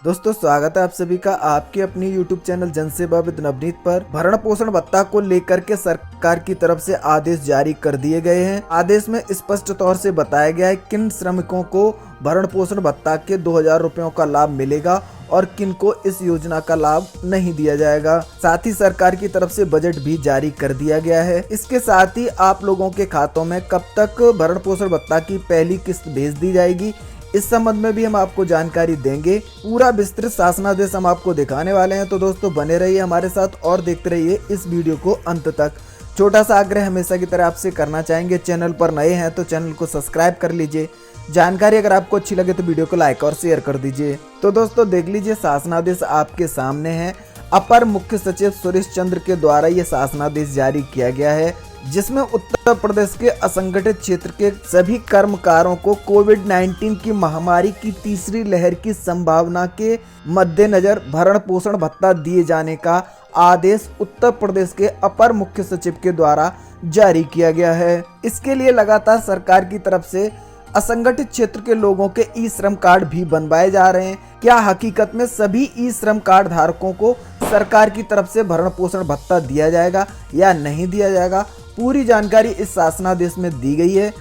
दोस्तों स्वागत है आप सभी का आपके अपनी YouTube चैनल जनसेवा विद नवनीत पर। भरण पोषण भत्ता को लेकर के सरकार की तरफ से आदेश जारी कर दिए गए हैं। आदेश में स्पष्ट तौर से बताया गया है किन श्रमिकों को भरण पोषण भत्ता के 2000 रुपयों का लाभ मिलेगा और किन को इस योजना का लाभ नहीं दिया जाएगा। साथ ही सरकार की तरफ से बजट भी जारी कर दिया गया है। इसके साथ ही आप लोगों के खातों में कब तक भरण पोषण भत्ता की पहली किस्त भेज दी जाएगी, इस संबंध में भी हम आपको जानकारी देंगे। पूरा विस्तृत शासनादेश हम आपको दिखाने वाले हैं, तो दोस्तों बने रहिए हमारे साथ और देखते रहिए इस वीडियो को अंत तक। छोटा सा आग्रह हमेशा की तरह आपसे करना चाहेंगे, चैनल पर नए हैं तो चैनल को सब्सक्राइब कर लीजिए। जानकारी अगर आपको अच्छी लगे तो वीडियो को लाइक और शेयर कर दीजिए। तो दोस्तों देख लीजिए, शासनादेश आपके सामने है। अपर मुख्य सचिव सुरेश चंद्र के द्वारा ये शासनादेश जारी किया गया है, जिसमें उत्तर प्रदेश के असंगठित क्षेत्र के सभी कर्मकारों को कोविड-19 की महामारी की तीसरी लहर की संभावना के मद्देनजर भरण पोषण भत्ता दिए जाने का आदेश उत्तर प्रदेश के अपर मुख्य सचिव के द्वारा जारी किया गया है। इसके लिए लगातार सरकार की तरफ से असंगठित क्षेत्र के लोगों के ई श्रम कार्ड भी बनवाए जा रहे हैं। क्या हकीकत में सभी ई श्रम कार्ड धारकों को सरकार की तरफ से भरण पोषण भत्ता दिया जाएगा या नहीं दिया जाएगा, पूरी जानकारी इस शासनादेश में दी गई है।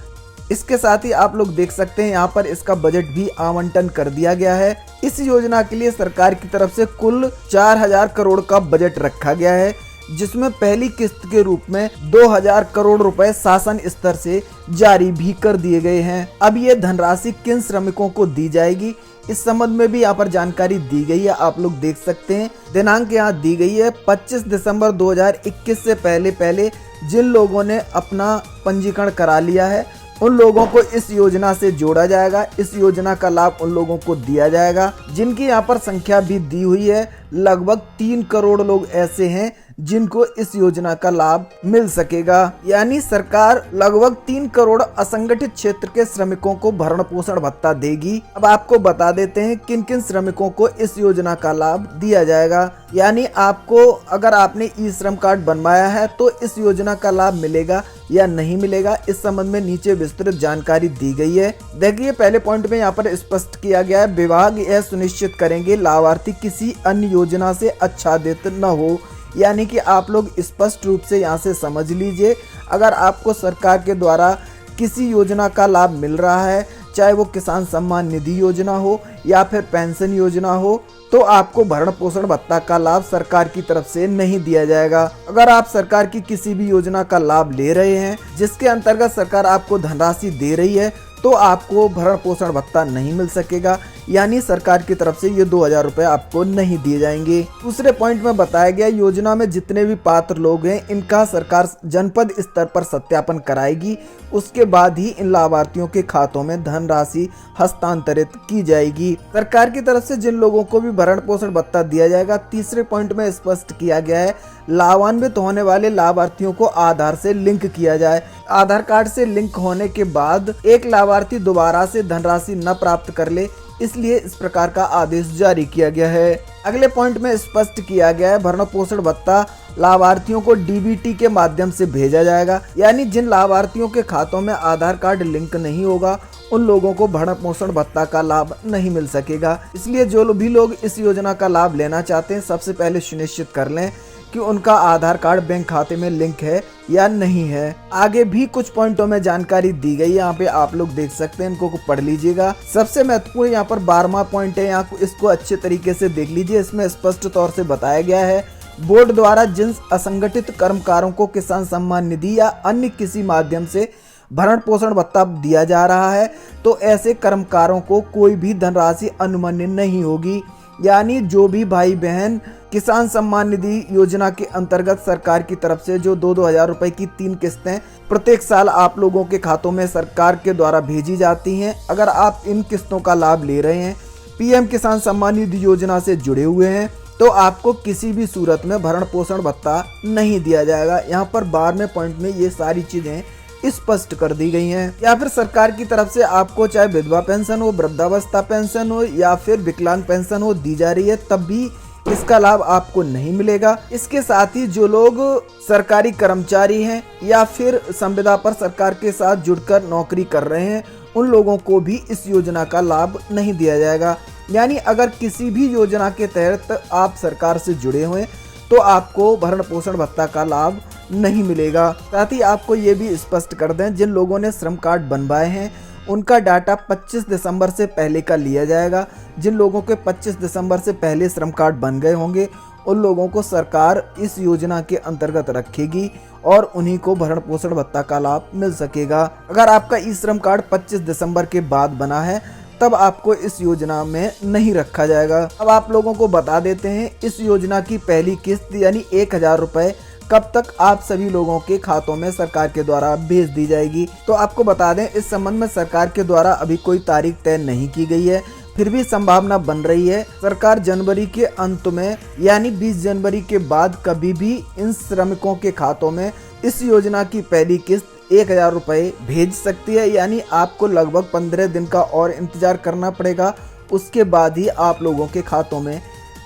इसके साथ ही आप लोग देख सकते हैं यहाँ पर इसका बजट भी आवंटन कर दिया गया है। इस योजना के लिए सरकार की तरफ से कुल 4000 करोड़ का बजट रखा गया है, जिसमें पहली किस्त के रूप में 2000 करोड़ रुपए शासन स्तर से जारी भी कर दिए गए हैं। अब ये धनराशि किन श्रमिकों को दी जाएगी, इस संबंध में भी यहाँ पर जानकारी दी गई है। आप लोग देख सकते हैं, दिनांक यहाँ दी गई है 25 दिसंबर 2021 से पहले जिन लोगों ने अपना पंजीकरण करा लिया है उन लोगों को इस योजना से जोड़ा जाएगा। इस योजना का लाभ उन लोगों को दिया जाएगा जिनकी यहाँ पर संख्या भी दी हुई है। लगभग 3 करोड़ लोग ऐसे हैं जिनको इस योजना का लाभ मिल सकेगा। यानी सरकार लगभग 3 करोड़ असंगठित क्षेत्र के श्रमिकों को भरण पोषण भत्ता देगी। अब आपको बता देते हैं किन किन श्रमिकों को इस योजना का लाभ दिया जाएगा। यानी आपको अगर आपने ई श्रम कार्ड बनवाया है तो इस योजना का लाभ मिलेगा या नहीं मिलेगा, इस संबंध में नीचे विस्तृत जानकारी दी गई है। देखिए पहले पॉइंट में यहाँ पर स्पष्ट किया गया है, विभाग यह सुनिश्चित करेंगे लाभार्थी किसी अन्य योजना से आच्छादित न हो। यानी कि आप लोग स्पष्ट रूप से यहाँ से समझ लीजिए, अगर आपको सरकार के द्वारा किसी योजना का लाभ मिल रहा है, चाहे वो किसान सम्मान निधि योजना हो या फिर पेंशन योजना हो, तो आपको भरण पोषण भत्ता का लाभ सरकार की तरफ से नहीं दिया जाएगा। अगर आप सरकार की किसी भी योजना का लाभ ले रहे हैं जिसके अंतर्गत सरकार आपको धनराशि दे रही है, तो आपको भरण पोषण भत्ता नहीं मिल सकेगा। यानी सरकार की तरफ से ये 2000 रुपए आपको नहीं दिए जाएंगे। दूसरे पॉइंट में बताया गया, योजना में जितने भी पात्र लोग हैं इनका सरकार जनपद स्तर पर सत्यापन कराएगी, उसके बाद ही इन लाभार्थियों के खातों में धनराशि हस्तांतरित की जाएगी। सरकार की तरफ से जिन लोगों को भी भरण पोषण भत्ता दिया जाएगा, तीसरे पॉइंट में स्पष्ट किया गया है, लाभान्वित होने वाले लाभार्थियों को आधार से लिंक किया जाए। आधार कार्ड से लिंक होने के बाद एक लाभार्थी दोबारा से धनराशि न प्राप्त कर ले, इसलिए इस प्रकार का आदेश जारी किया गया है। अगले पॉइंट में स्पष्ट किया गया है, भरण पोषण भत्ता लाभार्थियों को डीबीटी के माध्यम से भेजा जाएगा। यानी जिन लाभार्थियों के खातों में आधार कार्ड लिंक नहीं होगा उन लोगों को भरण पोषण भत्ता का लाभ नहीं मिल सकेगा। इसलिए जो भी लोग इस योजना का लाभ लेना चाहते हैं, सबसे पहले सुनिश्चित कर लें कि उनका आधार कार्ड बैंक खाते में लिंक है या नहीं है। आगे भी कुछ पॉइंटों में जानकारी दी गई है, यहाँ पे आप लोग देख सकते हैं, इनको पढ़ लीजिएगा। सबसे महत्वपूर्ण यहाँ पर 12वां पॉइंट है, यहाँ इसको अच्छे तरीके से देख लीजिए। इसमें स्पष्ट तौर से बताया गया है, बोर्ड द्वारा जिन असंगठित कर्मकारों को किसान सम्मान निधि या अन्य किसी माध्यम से भरण पोषण भत्ता दिया जा रहा है, तो ऐसे कर्मकारों को कोई भी धनराशि अनुमान्य नहीं होगी। यानी जो भी भाई बहन किसान सम्मान निधि योजना के अंतर्गत सरकार की तरफ से जो 2-2000 रुपए की 3 किस्तें प्रत्येक साल आप लोगों के खातों में सरकार के द्वारा भेजी जाती हैं, अगर आप इन किस्तों का लाभ ले रहे हैं, पीएम किसान सम्मान निधि योजना से जुड़े हुए हैं, तो आपको किसी भी सूरत में भरण पोषण भत्ता नहीं दिया जाएगा। यहाँ पर 12वें पॉइंट में ये सारी चीजें स्पष्ट कर दी गई हैं। या फिर सरकार की तरफ से आपको चाहे विधवा पेंशन हो, वृद्धावस्था पेंशन हो या फिर विकलांग पेंशन हो दी जा रही है, तब भी इसका लाभ आपको नहीं मिलेगा। इसके साथ ही जो लोग सरकारी कर्मचारी हैं या फिर संविदा पर सरकार के साथ जुड़कर नौकरी कर रहे हैं, उन लोगों को भी इस योजना का लाभ नहीं दिया जाएगा। यानी अगर किसी भी योजना के तहत आप सरकार से जुड़े हुए तो आपको भरण पोषण भत्ता का लाभ नहीं मिलेगा। साथ ही आपको ये भी स्पष्ट कर दें, जिन लोगों ने श्रम कार्ड बनवाए हैं उनका डाटा 25 दिसंबर से पहले का लिया जाएगा। जिन लोगों के 25 दिसंबर से पहले श्रम कार्ड बन गए होंगे उन लोगों को सरकार इस योजना के अंतर्गत रखेगी और उन्हीं को भरण पोषण भत्ता का लाभ मिल सकेगा। अगर आपका ई श्रम कार्ड 25 दिसंबर के बाद बना है तब आपको इस योजना में नहीं रखा जाएगा। अब आप लोगों को बता देते हैं इस योजना की पहली किस्त यानी 1000 रुपए कब तक आप सभी लोगों के खातों में सरकार के द्वारा भेज दी जाएगी। तो आपको बता दें, इस संबंध में सरकार के द्वारा अभी कोई तारीख तय नहीं की गई है, फिर भी संभावना बन रही है सरकार जनवरी के अंत में यानी 20 जनवरी के बाद कभी भी इन श्रमिकों के खातों में इस योजना की पहली किस्त 1000 रुपए भेज सकती है। यानी आपको लगभग 15 दिन का और इंतजार करना पड़ेगा, उसके बाद ही आप लोगों के खातों में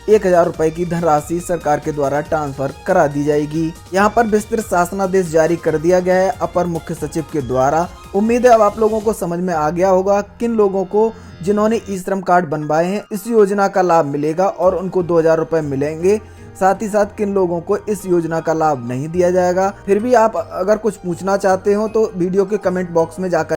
1000 रुपए की धनराशि सरकार के द्वारा ट्रांसफर करा दी जाएगी। यहाँ पर विस्तृत शासनादेश जारी कर दिया गया है अपर मुख्य सचिव के द्वारा। उम्मीद है अब आप लोगों को समझ में आ गया होगा किन लोगों को जिन्होंने ई श्रम कार्ड बनवाए हैं इस योजना का लाभ मिलेगा और उनको 2000 रुपए मिलेंगे। साथ ही साथ किन लोगों को इस योजना का लाभ नहीं दिया जाएगा। फिर भी आप अगर कुछ पूछना चाहते हो तो वीडियो के कमेंट बॉक्स में जाकर